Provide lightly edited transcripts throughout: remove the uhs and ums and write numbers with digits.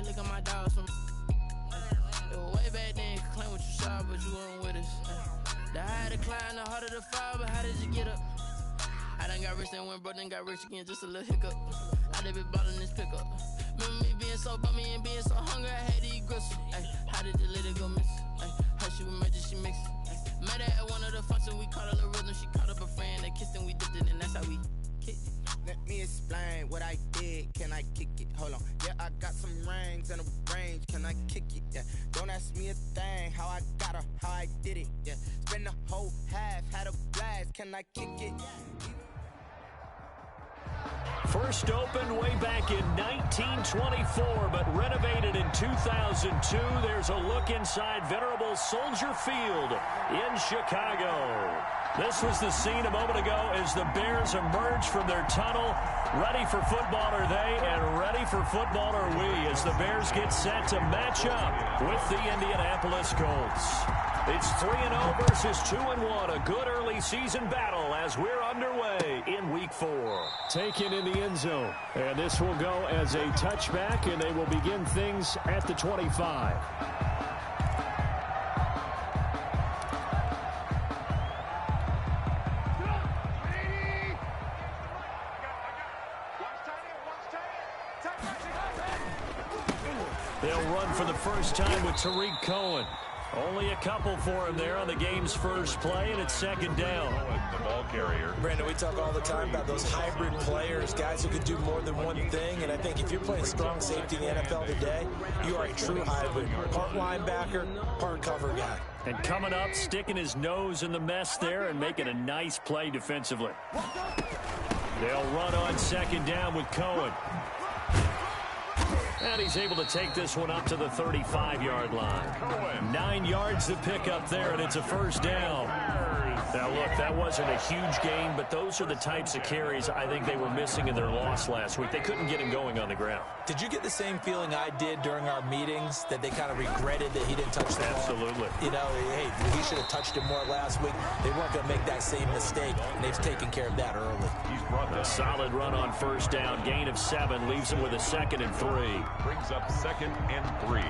Hey, look at my dogs from way back then. You could claim what you saw, but you weren't with us. The higher the climb, the harder the fall, but how did you get up? I done got rich, then went broke, then got rich again, just a little hiccup. I done been ballin' this pickup. Remember me being so bummy and being so hungry, I had to eat gristle. Ay, how did the lady go miss? Ay, her she was magic, she mixed. Met her at one of the functions, we caught a little rhythm. She caught up a friend, they kissed and we dipped it, and that's how we kicked it. Let me explain what I did. Can I kick it? Hold on. Yeah, I got some rings and a range. Can I kick it? Yeah. Don't ask me a thing. How I got her, how I did it. Yeah. Spend the whole half, had a blast. Can I kick it? First opened way back in 1924, but renovated in 2002. There's a look inside venerable Soldier Field in Chicago. This was the scene a moment ago as the Bears emerge from their tunnel. Ready for football are they, and ready for football are we, as the Bears get set to match up with the Indianapolis Colts. It's 3-0 versus 2-1, a good early season battle as we're underway in Week 4. Taken in the end zone, and this will go as a touchback, and they will begin things at the 25. They'll run for the first time with Tariq Cohen. Only a couple for him there on the game's first play, and it's second down. The ball carrier. Brandon, we talk all the time about those hybrid players, guys who can do more than one thing, and I think if you're playing strong safety in the NFL today, you are a true hybrid. Part linebacker, part cover guy. And coming up, sticking his nose in the mess there and making a nice play defensively. They'll run on second down with Cohen. And he's able to take this one up to the 35-yard line. 9 yards to pick up there, and it's a first down. Now, look, that wasn't a huge gain, but those are the types of carries I think they were missing in their loss last week. They couldn't get him going on the ground. Did you get the same feeling I did during our meetings, that they kind of regretted that he didn't touch the ball? Absolutely. You know, hey, he should have touched it more last week. They weren't going to make that same mistake, and they've taken care of that early. He's brought a solid run on first down. Gain of 7 leaves him with a 2nd and 3. Brings up 2nd and 3.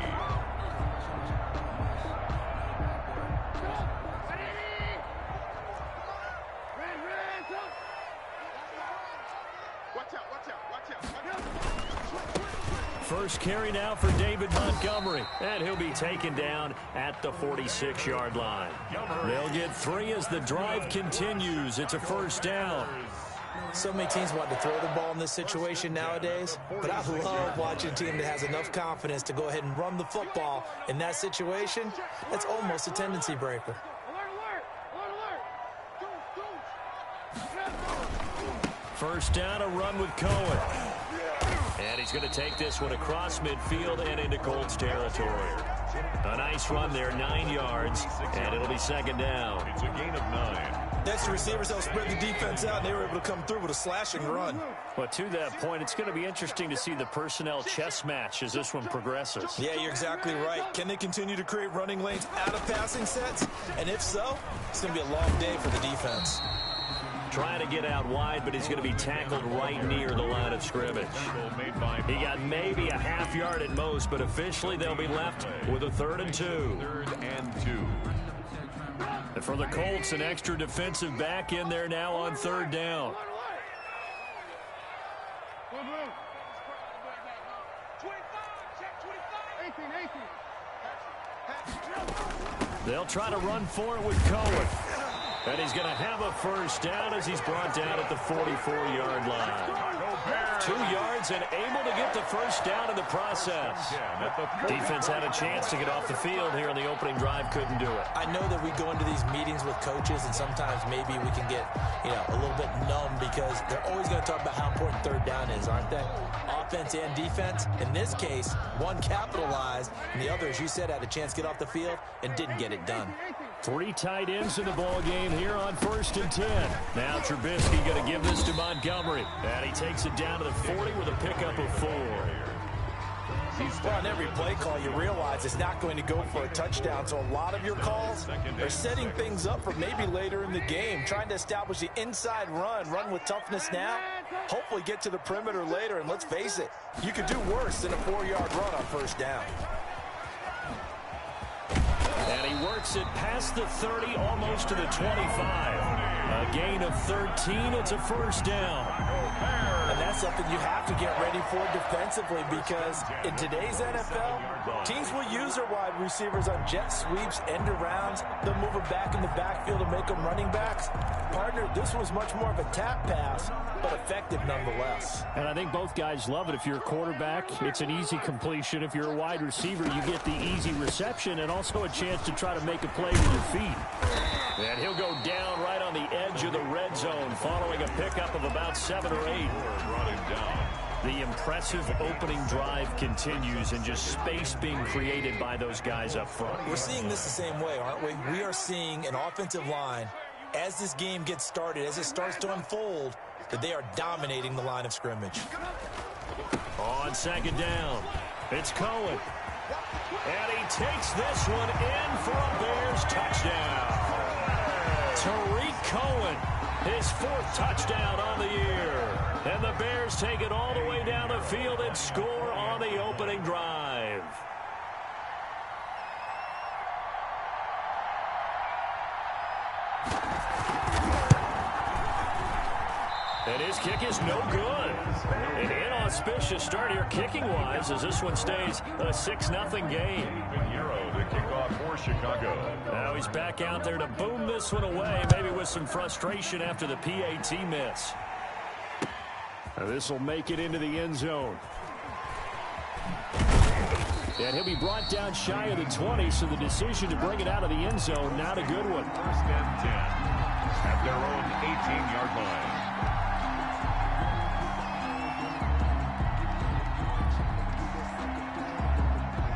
First carry now for David Montgomery, and he'll be taken down at the 46-yard line. They'll get 3 as the drive continues. It's a first down. So many teams want to throw the ball in this situation nowadays, but I love watching a team that has enough confidence to go ahead and run the football in that situation. That's almost a tendency breaker. First down, a run with Cohen. And he's going to take this one across midfield and into Colts territory. A nice run there, 9 yards, and it'll be second down. It's a gain of 9. That's the receivers that spread the defense out, and they were able to come through with a slashing run. Well, to that point, it's going to be interesting to see the personnel chess match as this one progresses. Yeah, you're exactly right. Can they continue to create running lanes out of passing sets? And if so, it's going to be a long day for the defense. Trying to get out wide, but he's going to be tackled right near the line of scrimmage. He got maybe a half yard at most, but officially they'll be left with a 3rd and 2. 3rd and 2. And for the Colts, an extra defensive back in there now on 3rd down. They'll try to run for it with Cohen. And he's going to have a first down as he's brought down at the 44-yard line. 2 yards and able to get the first down in the process. Defense had a chance to get off the field here on the opening drive, couldn't do it. I know that we go into these meetings with coaches, and sometimes maybe we can get, a little bit numb because they're always going to talk about how important 3rd down is, aren't they? Offense and defense. In this case, one capitalized, and the other, as you said, had a chance to get off the field and didn't get it done. 3 tight ends in the ball game here on 1st and 10. Now Trubisky going to give this to Montgomery. And he takes it down to the 40 with a pickup of 4. Well, on every play call, you realize it's not going to go for a touchdown. So a lot of your calls are setting things up for maybe later in the game, trying to establish the inside run with toughness now, hopefully get to the perimeter later. And let's face it, you could do worse than a 4-yard run on first down. And he works it past the 30, almost to the 25. A gain of 13, it's a first down. And that's something you have to get ready for defensively, because in today's NFL, teams will use their wide receivers on jet sweeps, end arounds. They'll move them back in the backfield to make them running backs. Partner, this was much more of a tap pass, but effective nonetheless. And I think both guys love it. If you're a quarterback, it's an easy completion. If you're a wide receiver, you get the easy reception and also a chance to try to make a play with your feet. And he'll go down right on the edge of the red zone following a pickup of about 7 or 8. Brought him down. The impressive opening drive continues, and just space being created by those guys up front. We're seeing this the same way, aren't we? We are seeing an offensive line, as this game gets started, as it starts to unfold, that they are dominating the line of scrimmage. On second down, it's Cohen. And he takes this one in for a Bears touchdown. Tariq Cohen, his 4th touchdown on the year. And the Bears take it all the way down the field and score on the opening drive. And his kick is no good. An inauspicious start here kicking-wise as this one stays a 6-0 game. Pinheiro to kick off for Chicago. Now he's back out there to boom this one away, maybe with some frustration after the PAT miss. This will make it into the end zone. And he'll be brought down shy of the 20, so the decision to bring it out of the end zone, not a good one. First and 10 at their own 18-yard line.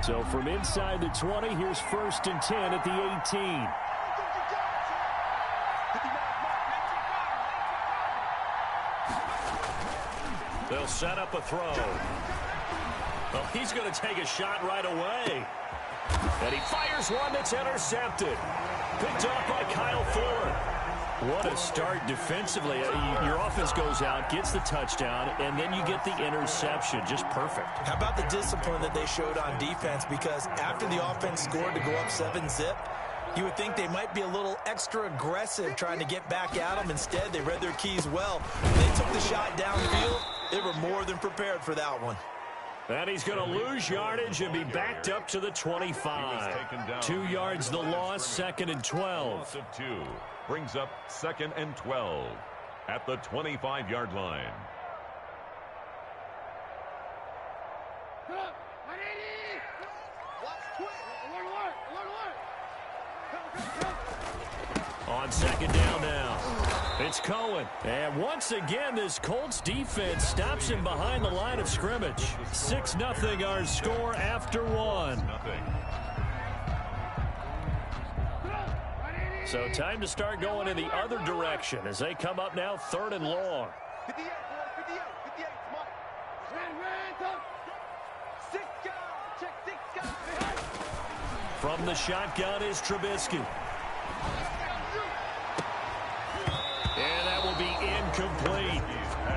So from inside the 20, here's 1st and 10 at the 18. They'll set up a throw. Well, he's going to take a shot right away. And he fires one that's intercepted. Picked up by Kyle Ford. What a start defensively. Your offense goes out, gets the touchdown, and then you get the interception. Just perfect. How about the discipline that they showed on defense? Because after the offense scored to go up 7-zip, you would think they might be a little extra aggressive trying to get back at them. Instead, they read their keys well. They took the shot downfield. They were more than prepared for that one. And he's going to lose yardage and be backed up to the 25. 2 yards the loss, 2nd and 12. 2 brings up 2nd and 12 at the 25-yard line. On second down now, it's Cohen. And once again, this Colts defense stops him behind the line of scrimmage. 6-0 our score after 1. So time to start going in the other direction as they come up now 3rd and long. From the shotgun is Trubisky. And that will be incomplete.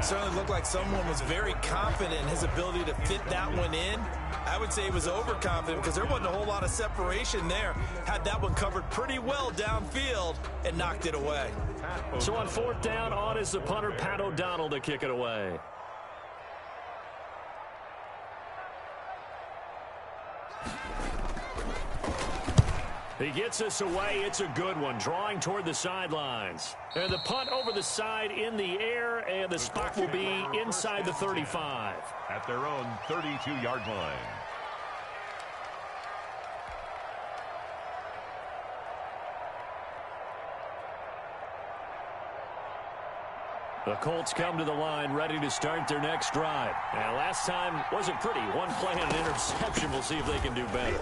Certainly looked like someone was very confident in his ability to fit that one in. I would say he was overconfident because there wasn't a whole lot of separation there. Had that one covered pretty well downfield and knocked it away. So on 4th down, on is the punter, Pat O'Donnell, to kick it away. He gets us away. It's a good one, drawing toward the sidelines. And the punt over the side in the air, and the spot will be inside the 35. At their own 32-yard line. The Colts come to the line, ready to start their next drive. And last time wasn't pretty. One play and an interception. We'll see if they can do better.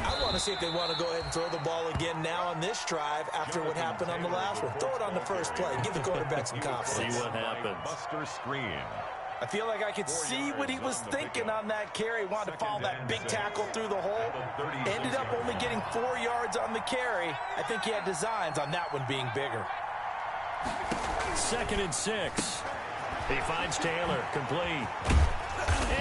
I want to see if they want to go ahead and throw the ball again now on this drive after what happened on the last one. Throw it on the first play. Give the quarterback some confidence. See what happens. Buster screen. I feel like I could see what he was thinking on that carry. Wanted to follow that big tackle through the hole. Ended up only getting 4 yards on the carry. I think he had designs on that one being bigger. 2nd and 6. He finds Taylor, complete.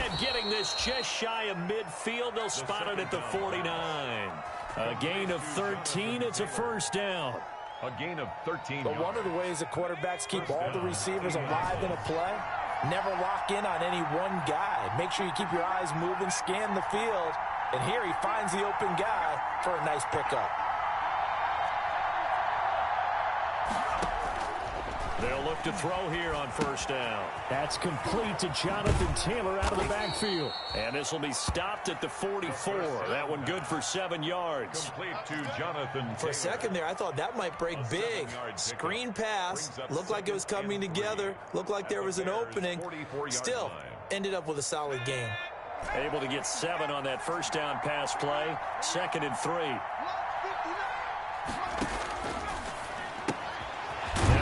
And getting this just shy of midfield, they'll spot it at the 49. A gain of 13, it's a first down. A gain of 13 But one of the ways the quarterbacks keep all the receivers alive in a play, never lock in on any one guy. Make sure you keep your eyes moving, scan the field. And here he finds the open guy for a nice pickup. They'll look to throw here on first down. That's complete to Jonathan Taylor out of the backfield. And this will be stopped at the 44. That one good for 7 yards. Complete to Jonathan Taylor. For a second there, I thought that might break big. Screen pass. Looked like it was coming together. Looked like there was an opening. Still, ended up with a solid gain. Able to get 7 on that first down pass play. 2nd and 3.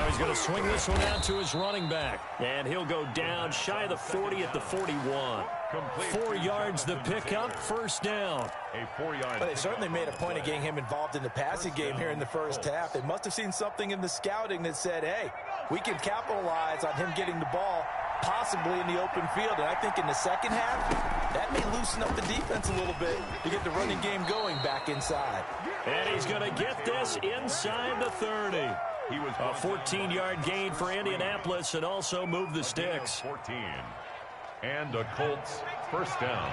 He's going to swing this one out to his running back. And he'll go down shy of the 40 at the 41. 4 yards the pickup, first down. A 4-yard. But they certainly made a point of getting him involved in the passing game here in the first half. They must have seen something in the scouting that said, hey, we can capitalize on him getting the ball possibly in the open field. And I think in the second half, that may loosen up the defense a little bit to get the running game going back inside. And he's going to get this inside the 30. He was a 14-yard gain for Indianapolis and also moved the sticks. 14. And a Colts first down.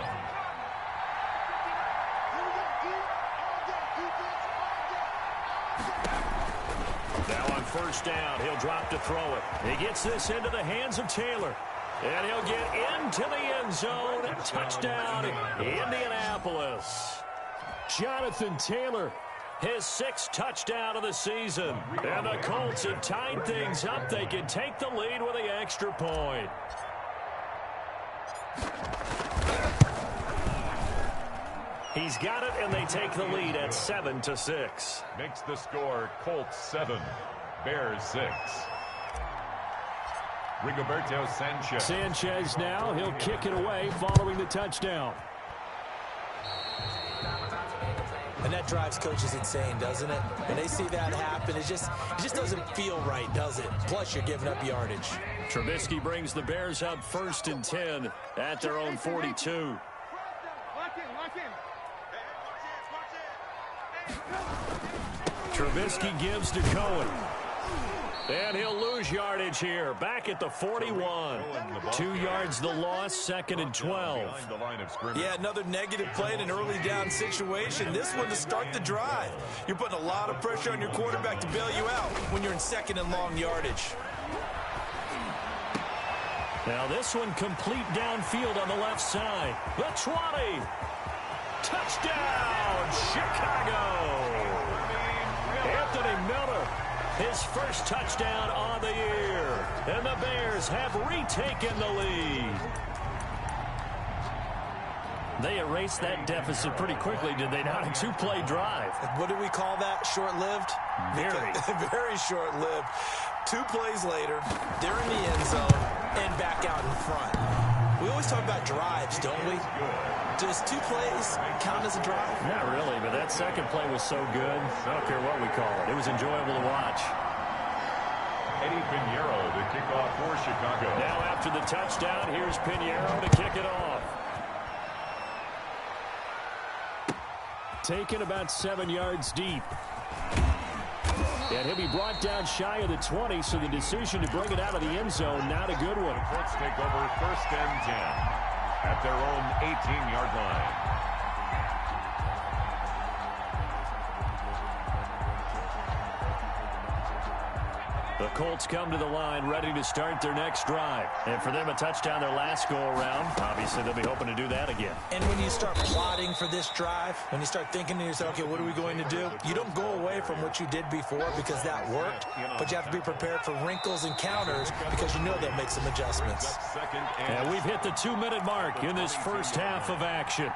Now on first down, he'll drop to throw it. He gets this into the hands of Taylor. And he'll get into the end zone. Touchdown, Indianapolis. Jonathan Taylor, his 6th touchdown of the season. And the Colts have tied things up. They can take the lead with the extra point. He's got it, and they take the lead at 7-6. Makes the score Colts 7, Bears 6. Rigoberto Sanchez. Sanchez now, he'll kick it away following the touchdown. And that drives coaches insane, doesn't it? When they see that happen, it just doesn't feel right, does it? Plus, you're giving up yardage. Trubisky brings the Bears up 1st and 10 at their own 42. Trubisky gives to Cohen. And he'll lose yardage here. Back at the 41. 2 yards the loss, 2nd and 12. Yeah, another negative play in an early down situation. This one to start the drive. You're putting a lot of pressure on your quarterback to bail you out when you're in 2nd and long yardage. Now this one complete downfield on the left side. The 20. Touchdown, Chicago. Anthony Miller, his first touchdown on the year. And the Bears have retaken the lead. They erased that deficit pretty quickly, did they not? A 2-play drive. What do we call that? Short-lived? Very short-lived. 2 plays later, they're in the end zone and back out in front. We always talk about drives, don't we? Does 2 plays count as a drive? Not really, but that second play was so good. I don't care what we call it. It was enjoyable to watch. Eddie Pinheiro, the kickoff for Chicago. Now after the touchdown, here's Pinheiro to kick it off. Taken about 7 yards deep. And he'll be brought down shy of the 20, so the decision to bring it out of the end zone, not a good one. The Colts take over 1st and 10 at their own 18-yard line. The Colts come to the line ready to start their next drive. And for them, a touchdown their last go-around. Obviously, they'll be hoping to do that again. And when you start plotting for this drive, when you start thinking to yourself, okay, what are we going to do? You don't go away from what you did before because that worked, but you have to be prepared for wrinkles and counters because you know they'll make some adjustments. And we've hit the 2-minute mark in this first half of action.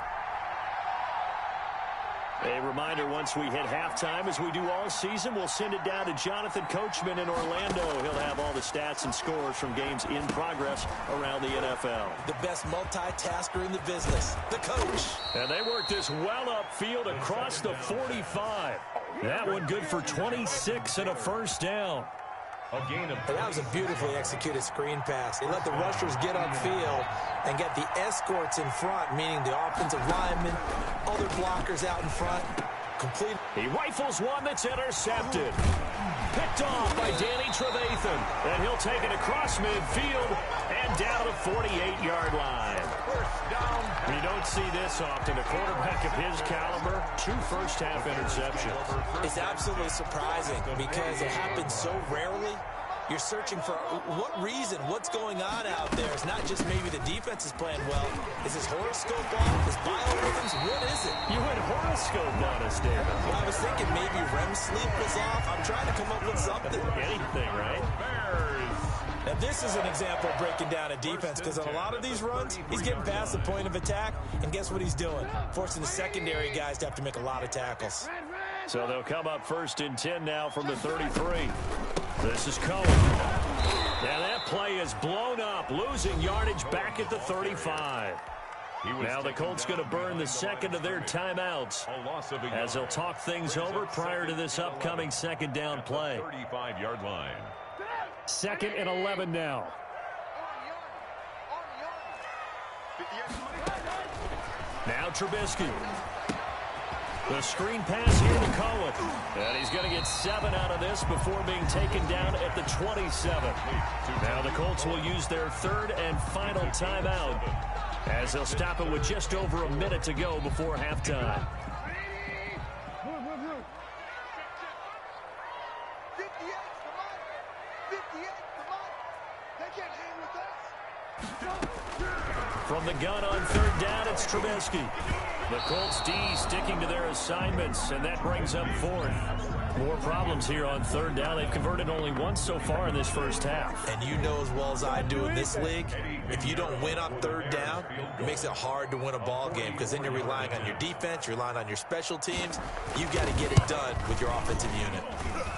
A reminder, once we hit halftime, as we do all season, we'll send it down to Jonathan Coachman in Orlando. He'll have all the stats and scores from games in progress around the NFL. The best multitasker in the business, the coach. And they work this well upfield across the 45. That one good for 26 and a first down. That was a beautifully executed screen pass. They let the rushers get upfield and get the escorts in front, meaning the offensive linemen, other blockers out in front. Complete. He rifles one that's intercepted. Picked off by Danny Trevathan. And he'll take it across midfield and down to the 48-yard line. You don't see this often. A quarterback of his caliber, 2 first-half interceptions. It's absolutely surprising because it happens so rarely. You're searching for what reason, what's going on out there. It's not just maybe the defense is playing well. Is his horoscope off? Is biorhythms? What is it? You went horoscope on us, David. Well, I was thinking maybe REM sleep was off. I'm trying to come up with something. Anything, right? Now, this is an example of breaking down a defense because on a lot of these runs, he's getting past the point of attack, and guess what he's doing? Forcing the secondary guys to have to make a lot of tackles. So they'll come up 1st and 10 now from the 33. This is Cohen. Now that play is blown up, losing yardage back at the 35. Now the Colts going to burn the second of their timeouts as they'll talk things over prior to this upcoming second down play. 35-yard line. 2nd and 11 now. Now Trubisky. The screen pass here to Cohen. And he's going to get 7 out of this before being taken down at the 27. Now the Colts will use their 3rd and final timeout as they'll stop it with just over a minute to go before halftime. From the gun on 3rd down, it's Trubisky. The Colts D sticking to their assignments, and that brings up 4th. More problems here on 3rd down. They've converted only once so far in this first half. And you know as well as I do in this league, if you don't win on 3rd down, it makes it hard to win a ball game because then you're relying on your defense, you're relying on your special teams. You've got to get it done with your offensive unit.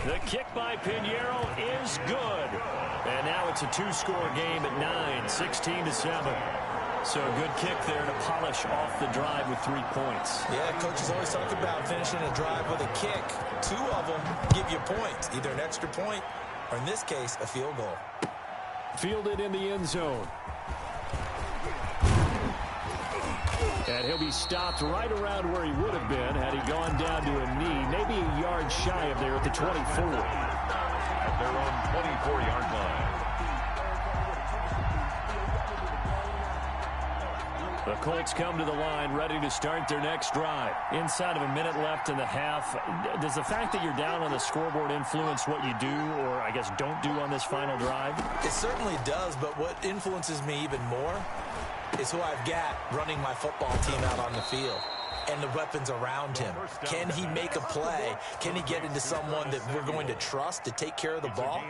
The kick by Pinheiro is good. And now it's a 2-score game at 9, 16-7. So a good kick there to polish off the drive with 3 points. Yeah, coaches always talk about finishing a drive with a kick. 2 of them give you points, either an extra point or, in this case, a field goal. Fielded in the end zone. And he'll be stopped right around where he would have been had he gone down to a knee, maybe a yard shy of there at the 24. At their own 24-yard line. The Colts come to the line ready to start their next drive. Inside of a minute left in the half, does the fact that you're down on the scoreboard influence what you do or, I guess, don't do on this final drive? It certainly does, but what influences me even more is who I've got running my football team out on the field and the weapons around him. Can he make a play? Can he get into someone that we're going to trust to take care of the ball?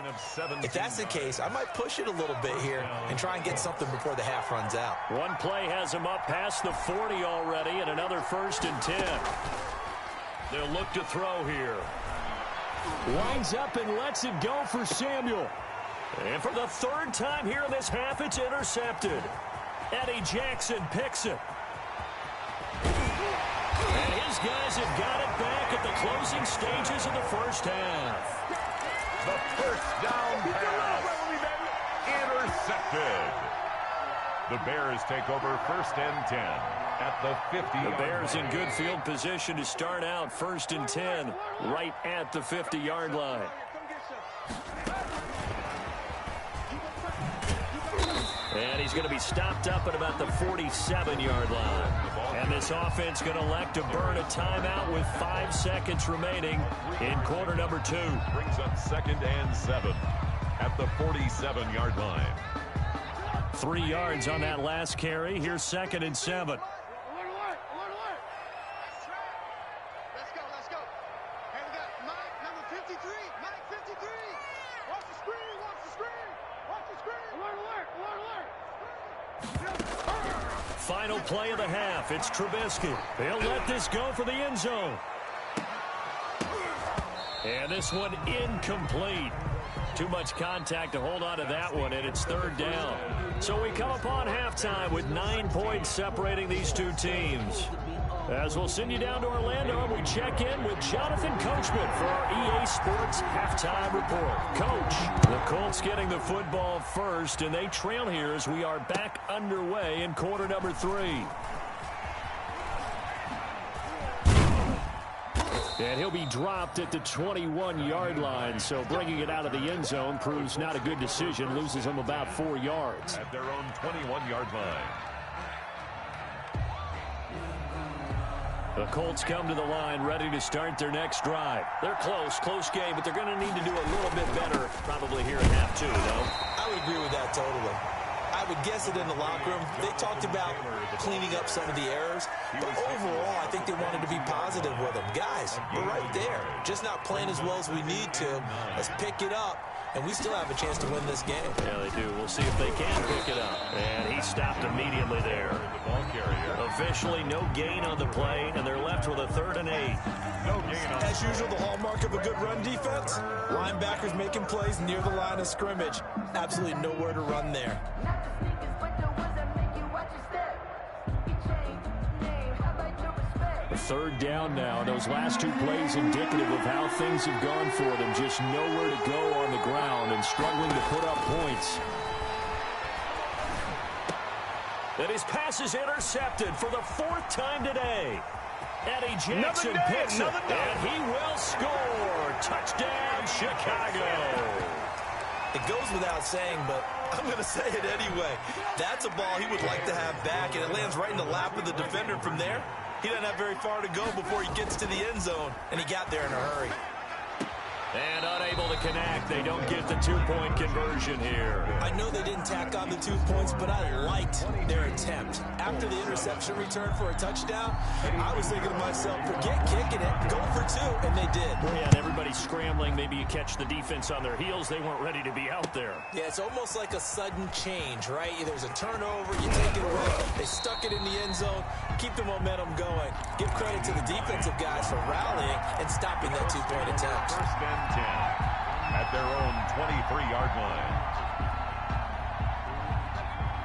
If that's the case, I might push it a little bit here and try and get something before the half runs out. One play has him up past the 40 already, and another 1st and 10. They'll look to throw here. Lines up and lets it go for Samuel. And for the 3rd time here in this half, it's intercepted. Eddie Jackson picks it. And his guys have got it back at the closing stages of the first half. The first down pass. Intercepted. The Bears take over 1st and 10 at the 50. The Bears in good field position to start out 1st and 10 right at the 50-yard line. And he's going to be stopped up at about the 47-yard line. And this offense going to elect to burn a timeout with 5 seconds remaining in quarter number 2. Brings up 2nd and 7 at the 47-yard line. 3 yards on that last carry. Here's 2nd and 7. play of the half. It's Trubisky. He'll let this go for the end zone. And this one incomplete. Too much contact to hold on to that one, and it's third down. So we come upon halftime with 9 points separating these two teams. As we'll send you down to Orlando, and we check in with Jonathan Coachman for our EA Sports Halftime Report. Coach, the Colts getting the football first, and they trail here as we are back underway in quarter number 3. And he'll be dropped at the 21-yard line, so bringing it out of the end zone proves not a good decision. Loses him about 4 yards. At their own 21-yard line. The Colts come to the line ready to start their next drive. They're close game, but they're going to need to do a little bit better probably here in half 2, though. I would agree with that totally. I would guess it in the locker room. They talked about cleaning up some of the errors, but overall, I think they wanted to be positive with them. Guys, we're right there. Just not playing as well as we need to. Let's pick it up, and we still have a chance to win this game. Yeah, they do. We'll see if they can pick it up. And he stopped immediately there. Officially, no gain on the play, and they're left with a 3rd and 8. No gain on. As usual, the hallmark of a good run defense, linebackers making plays near the line of scrimmage. Absolutely nowhere to run there. A 3rd down now. Those last 2 plays indicative of how things have gone for them. Just nowhere to go on the ground and struggling to put up points. And his pass is intercepted for the 4th time today. Eddie Jackson picks it, and he will score. Touchdown, Chicago. It goes without saying, but I'm going to say it anyway. That's a ball he would like to have back, and it lands right in the lap of the defender. From there, he doesn't have very far to go before he gets to the end zone, and he got there in a hurry. And unable to connect. They don't get the 2-point conversion here. I know they didn't tack on the 2 points, but I liked their attempt. After the interception return for a touchdown, I was thinking to myself, forget kicking it, go for 2, and they did. Yeah, and everybody's scrambling. Maybe you catch the defense on their heels. They weren't ready to be out there. Yeah, it's almost like a sudden change, right? There's a turnover, you take it away, they stuck it in the end zone, keep the momentum going. Give credit to the defensive guys for rallying and stopping that 2-point attempt. First and 10 at their own 23-yard line.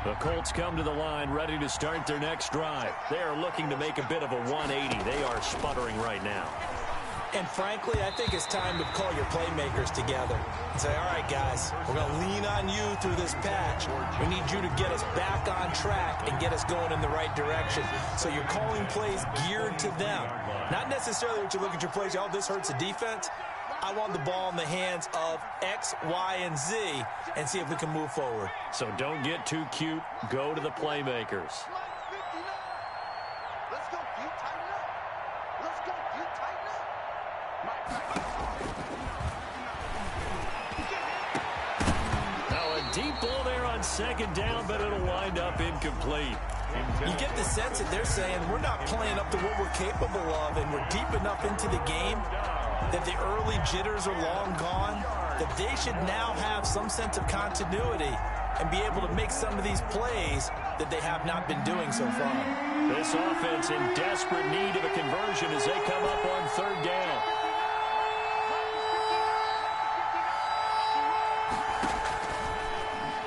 The Colts come to the line ready to start their next drive. They are looking to make a bit of a 180. They are sputtering right now. And frankly, I think it's time to call your playmakers together and say, all right, guys, we're going to lean on you through this patch. We need you to get us back on track and get us going in the right direction. So you're calling plays geared to them. Not necessarily that you look at your plays, oh, this hurts the defense. I want the ball in the hands of X, Y, and Z and see if we can move forward. So don't get too cute. Go to the playmakers. Let's go, you tighten up. Let's go, you tighten up. Now a deep ball there on 2nd down, but it'll wind up incomplete. You get the sense that they're saying we're not playing up to what we're capable of, and we're deep enough into the game that the early jitters are long gone, that they should now have some sense of continuity and be able to make some of these plays that they have not been doing so far. This offense in desperate need of a conversion as they come up on 3rd down.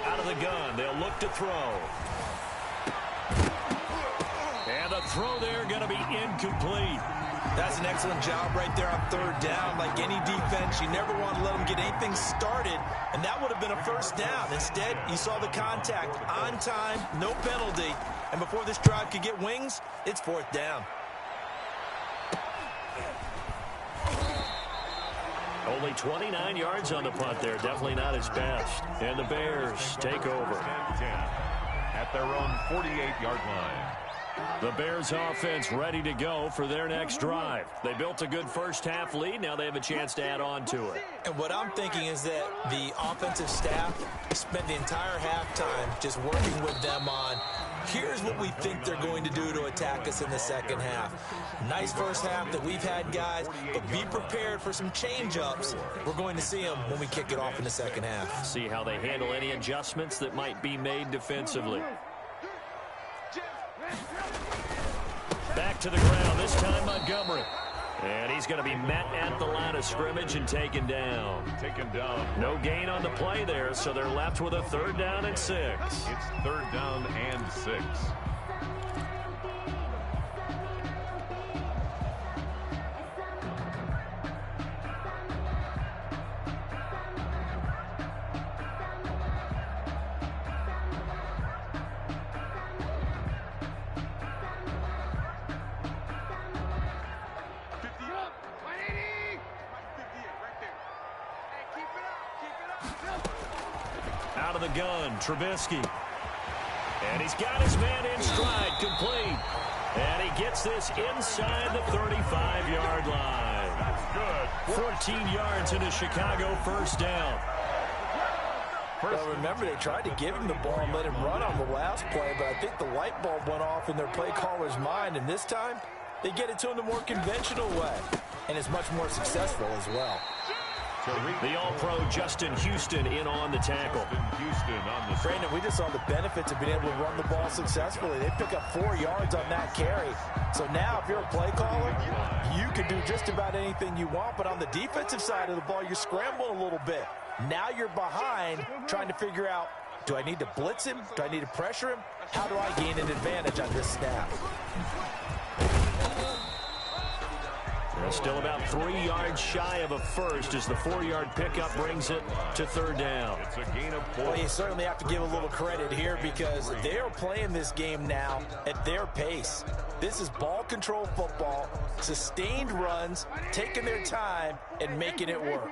Out of the gun, they'll look to throw. And the throw there going to be incomplete. That's an excellent job right there on 3rd down. Like any defense, you never want to let them get anything started, and that would have been a 1st down. Instead, you saw the contact on time, no penalty, and before this drive could get wings, it's 4th down. Only 29 yards on the punt there. Definitely not his best. And the Bears take over. At their own 48-yard line. The Bears offense ready to go for their next drive. They built a good 1st half lead. Now they have a chance to add on to it. And what I'm thinking is that the offensive staff spent the entire halftime just working with them on, here's what we think they're going to do to attack us in the 2nd half. Nice 1st half that we've had, guys, but be prepared for some change-ups. We're going to see them when we kick it off in the 2nd half. See how they handle any adjustments that might be made defensively. Back to the ground, this time Montgomery. And he's going to be met at the line of scrimmage and taken down. No gain on the play there, so they're left with a 3rd down and 6. It's 3rd down and 6. Out of the gun, Trubisky. And he's got his man in stride, complete. And he gets this inside the 35-yard line. That's good. 14 yards into Chicago, 1st down. Well, remember, they tried to give him the ball and let him run on the last play, but I think the light bulb went off in their play caller's mind, and this time they get it to him the more conventional way, and it's much more successful as well. The All-Pro Justin Houston in on the tackle. Brandon, we just saw the benefits of being able to run the ball successfully. They pick up 4 yards on that carry. So now if you're a play caller, you can do just about anything you want. But on the defensive side of the ball, you're scrambling a little bit. Now you're behind trying to figure out, do I need to blitz him? Do I need to pressure him? How do I gain an advantage on this snap? They're still about 3 yards shy of a first as the 4-yard pickup brings it to 3rd down. It's a gain of 4. Well, you certainly have to give a little credit here because they're playing this game now at their pace. This is ball control football, sustained runs, taking their time, and making it work.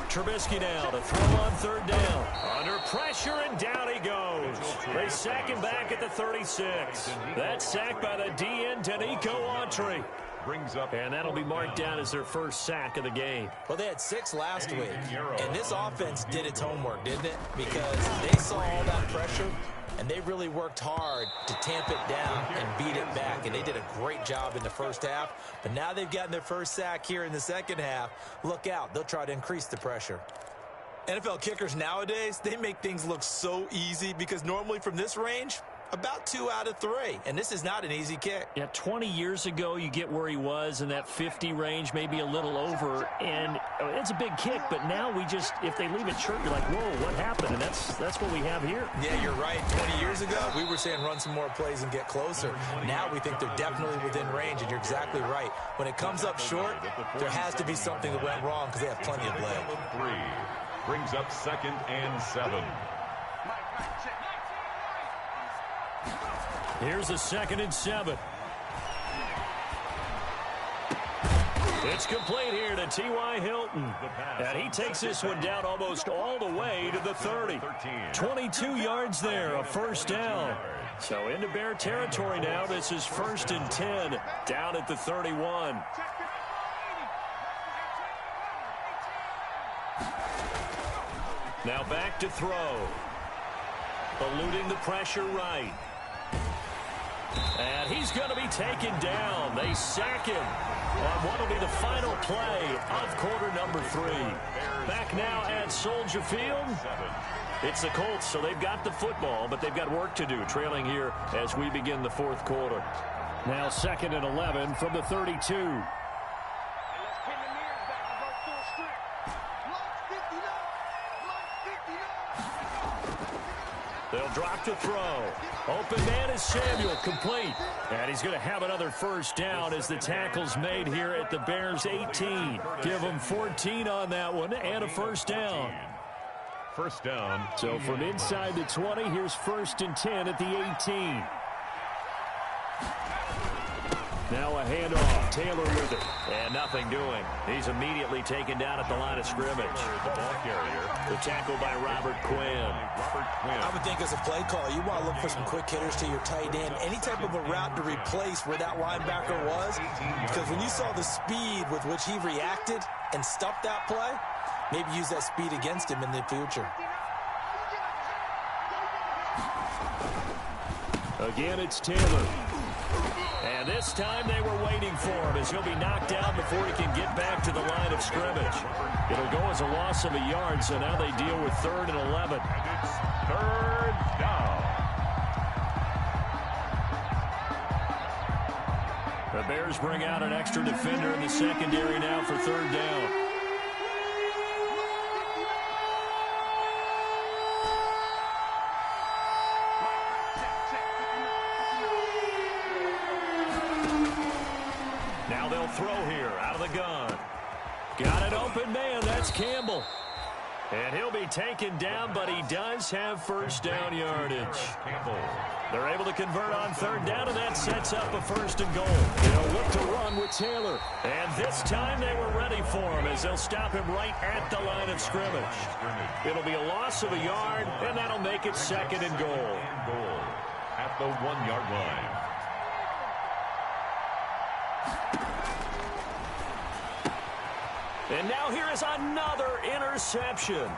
Trubisky now to throw on 3rd down. Under pressure, and down he goes. They sack him back at the 36. That's sacked by the DN, Danico Autry. And that'll be marked down as their 1st sack of the game. Well, they had 6 last week, and this offense did its homework, didn't it? Because they saw all that pressure, and they really worked hard to tamp it down and beat it back, and they did a great job in the 1st half. But now they've gotten their 1st sack here in the 2nd half. Look out. They'll try to increase the pressure. NFL kickers nowadays, they make things look so easy because normally from this range, about 2 out of 3. And this is not an easy kick. Yeah, 20 years ago, you get where he was in that 50 range, maybe a little over. And it's a big kick, but now we just, if they leave it short, you're like, whoa, what happened? And that's what we have here. Yeah, you're right. 20 years ago, we were saying run some more plays and get closer. Now we think they're definitely within range, and you're exactly right. When it comes up short, there has to be something that went wrong because they have plenty of leg. 3 brings up 2nd and 7. Here's a 2nd and 7. It's complete here to T.Y. Hilton. And he takes this one down almost all the way to the 30. 22 yards there, a 1st down. So into Bear territory now. This is 1st and 10 down at the 31. Now back to throw. Eluding the pressure right. And he's going to be taken down. They sack him on what will be the final play of quarter number 3. Back now at Soldier Field. It's the Colts, so they've got the football, but they've got work to do, trailing here as we begin the 4th quarter. Now 2nd and 11 from the 32. They'll drop to throw. Open man is Samuel, complete. And he's going to have another 1st down as the tackle's made here at the Bears 18. Give them 14 on that one and a 1st down. 1st down. So from inside the 20, here's 1st and 10 at the 18. Now a handoff. Taylor with it. And nothing doing. He's immediately taken down at the line of scrimmage. The ball carrier. The tackle by Robert Quinn. I would think as a play caller, you want to look for some quick hitters to your tight end. Any type of a route to replace where that linebacker was. Because when you saw the speed with which he reacted and stuffed that play, maybe use that speed against him in the future. Again, it's Taylor. And this time they were waiting for him as he'll be knocked down before he can get back to the line of scrimmage. It'll go as a loss of a yard, so now they deal with 3rd and 11. And it's 3rd down. The Bears bring out an extra defender in the secondary now for 3rd down. Now they'll throw here out of the gun. Got an open man. That's Campbell. And he'll be taken down, but he does have 1st down yardage. They're able to convert on 3rd down, and that sets up a 1st and goal. They'll look to run with Taylor. And this time they were ready for him as they'll stop him right at the line of scrimmage. It'll be a loss of a yard, and that'll make it 2nd and goal. At the 1-yard line. And now here is another interception.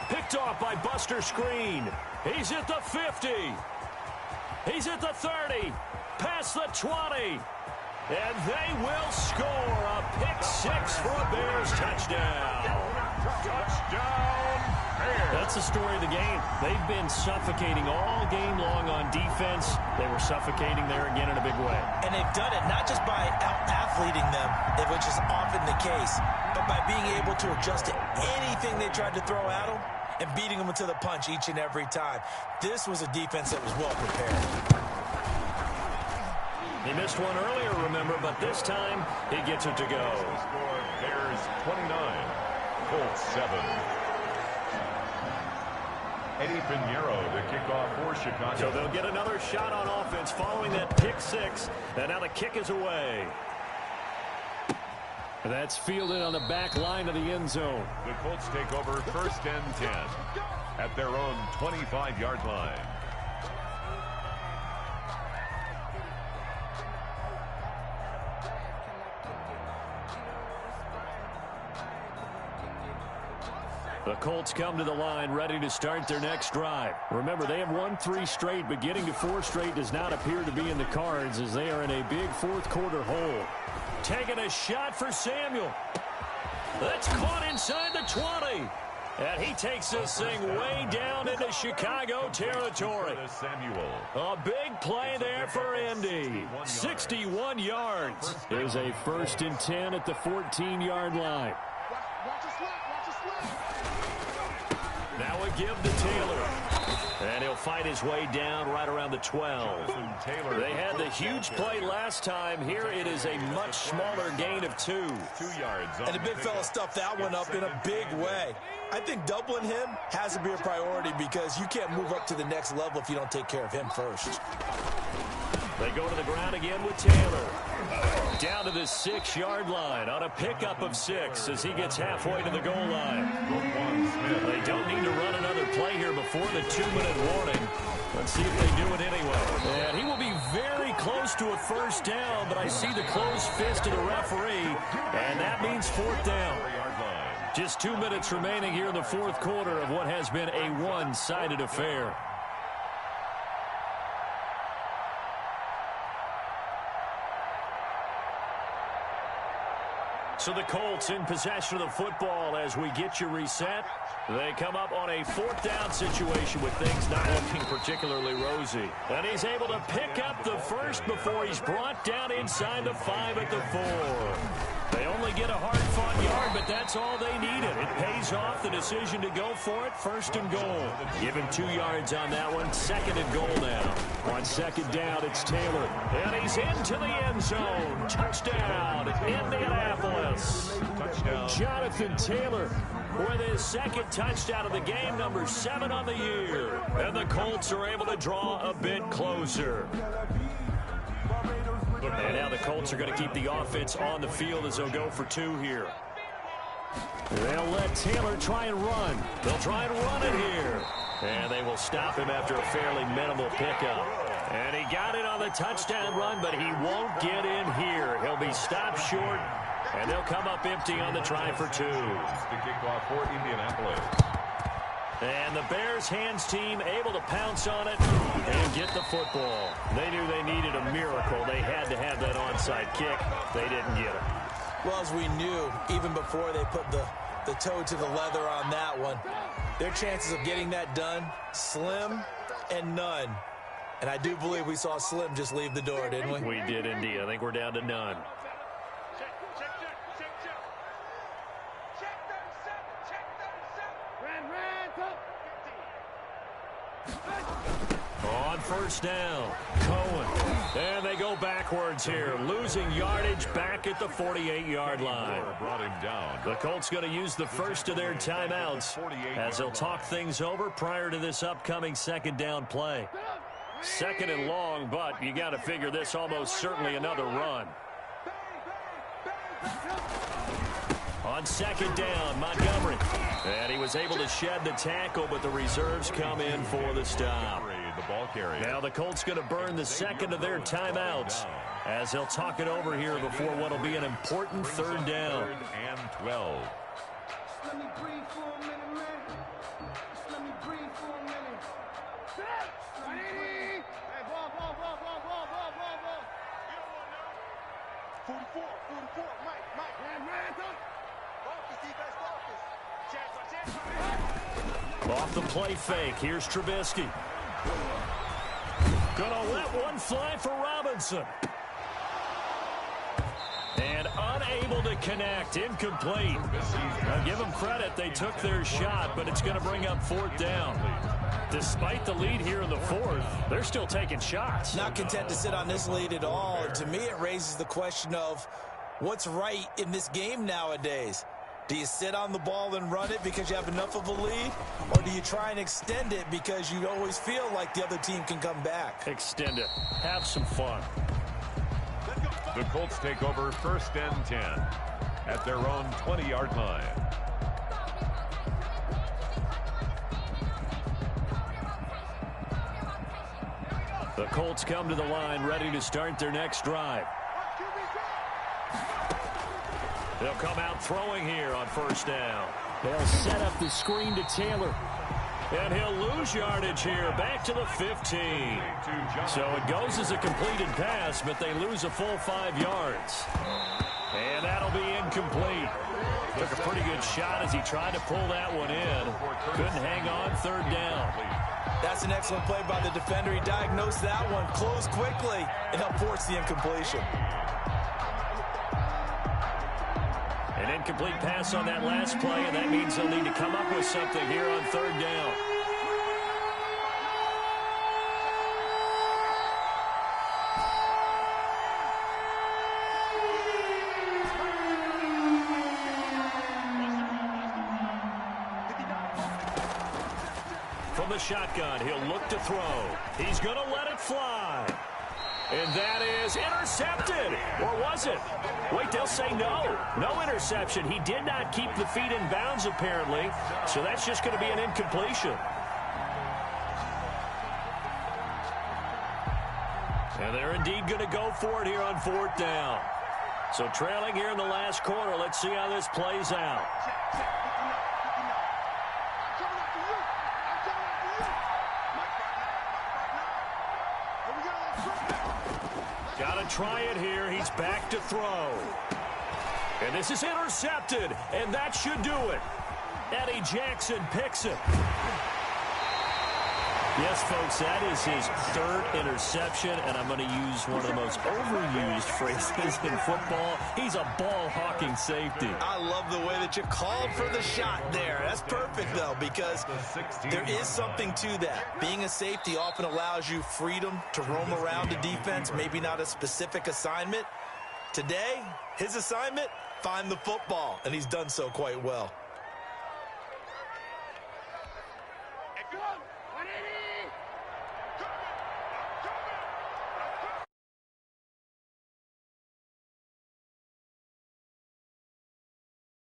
Picked off by Buster Screen. He's at the 50. He's at the 30. Past the 20. And they will score a pick-6 for a Bears touchdown. Touchdown, Bears. That's the story of the game. They've been suffocating all game long on defense. They were suffocating there again in a big way. And they've done it not just by out-athleting them, which is often the case, but by being able to adjust to anything they tried to throw at them and beating them into the punch each and every time. This was a defense that was well prepared. He missed one earlier, remember, but this time he gets it to go. Score Bears 29, Colts 7. Eddie Pinheiro to kick off for Chicago. So they'll get another shot on offense following that pick-6, and now the kick is away. That's fielded on the back line of the end zone. The Colts take over 1st and 10 at their own 25-yard line. The Colts come to the line ready to start their next drive. Remember, they have won 3 straight, but getting to 4 straight does not appear to be in the cards as they are in a big 4th quarter hole. Taking a shot for Samuel. That's caught inside the 20. And he takes this thing way down into Chicago territory. A big play there for Indy. 61 yards. There's a 1st and 10 at the 14-yard line. Now a give to Taylor. And he'll fight his way down right around the 12. They had the huge play last time. Here it is a much smaller gain of 2. 2 yards. And the big fella stuffed that one up in a big way. I think doubling him has to be a priority because you can't move up to the next level if you don't take care of him first. They go to the ground again with Taylor. Down to the 6-yard line on a pickup of 6 as he gets halfway to the goal line. They don't need to run another play here before the 2-minute warning. Let's see if they do it anyway. And he will be very close to a 1st down, but I see the closed fist of the referee, and that means 4th down. Just 2 minutes remaining here in the 4th quarter of what has been a one-sided affair. So the Colts in possession of the football as we get you reset. They come up on a 4th down situation with things not looking particularly rosy. And he's able to pick up the 1st before he's brought down inside the 5 at the 4. They only get a hard-fought yard, but that's all they needed. It pays off the decision to go for it, 1st and goal. Give him 2 yards on that one, 2nd and goal now. On 2nd down, it's Taylor. And he's into the end zone. Touchdown, Indianapolis. Touchdown. Jonathan Taylor with his 2nd touchdown of the game, number 7 on the year. And the Colts are able to draw a bit closer. And now the Colts are going to keep the offense on the field as they'll go for 2 here. They'll let Taylor try and run. They'll try and run it here. And they will stop him after a fairly minimal pickup. And he got it on the touchdown run, but he won't get in here. He'll be stopped short, and they'll come up empty on the try for 2. The kickoff for Indianapolis. And the Bears hands team able to pounce on it and get the football. They knew they needed a miracle. They had to have that onside kick. They didn't get it. Well, as we knew, even before they put the toe to the leather on that one, their chances of getting that done, slim and none. And I do believe we saw Slim just leave the door, didn't we? We did indeed. I think we're down to none. On first down, Cohen. And they go backwards here, losing yardage back at the 48-yard line. Brought him down. The Colts going to use the first of their timeouts as they'll talk things over prior to this upcoming second down play. Second and long, but you got to figure this almost certainly another run. On second down, Montgomery. And he was able to shed the tackle, but the reserves come in for the stop. Now the Colts going to burn the second of their timeouts as they'll talk it over here before what will be an important third down. Third and 12. Let me breathe for a minute, man. Just let me breathe for a minute. Hey, ball. 44, Mike. Off the play fake, here's Trubisky. Gonna let one fly for Robinson. And unable to connect, incomplete. Now give them credit, they took their shot, but it's going to bring up fourth down. Despite the lead here in the fourth, they're still taking shots. Not content to sit on this lead at all. To me, it raises the question of what's right in this game nowadays. Do you sit on the ball and run it because you have enough of a lead? Or do you try and extend it because you always feel like the other team can come back? Extend it. Have some fun. The Colts take over first and 10 at their own 20-yard line. The Colts come to the line ready to start their next drive. They'll come out throwing here on first down. They'll set up the screen to Taylor. And he'll lose yardage here, back to the 15. So it goes as a completed pass, but they lose a full 5 yards. And that'll be incomplete. Took a pretty good shot as he tried to pull that one in. Couldn't hang on, third down. That's an excellent play by the defender. He diagnosed that one, closed quickly, and helped force the incompletion. An incomplete pass on that last play, and that means they'll need to come up with something here on third down. From the shotgun, he'll look to throw. He's going to let it fly. And that is intercepted. Or was it? Wait, they'll say no. No interception. He did not keep the feet in bounds, apparently. So that's just going to be an incompletion. And they're indeed going to go for it here on fourth down. So trailing here in the last quarter. Let's see how this plays out. Got to try it here. He's back to throw. And this is intercepted, and that should do it. Eddie Jackson picks it. Yes, folks, that is his third interception, and I'm going to use one of the most overused phrases in football. He's a ball-hawking safety. I love the way that you called for the shot there. That's perfect, though, because there is something to that. Being a safety often allows you freedom to roam around the defense, maybe not a specific assignment. Today, his assignment, find the football, and he's done so quite well.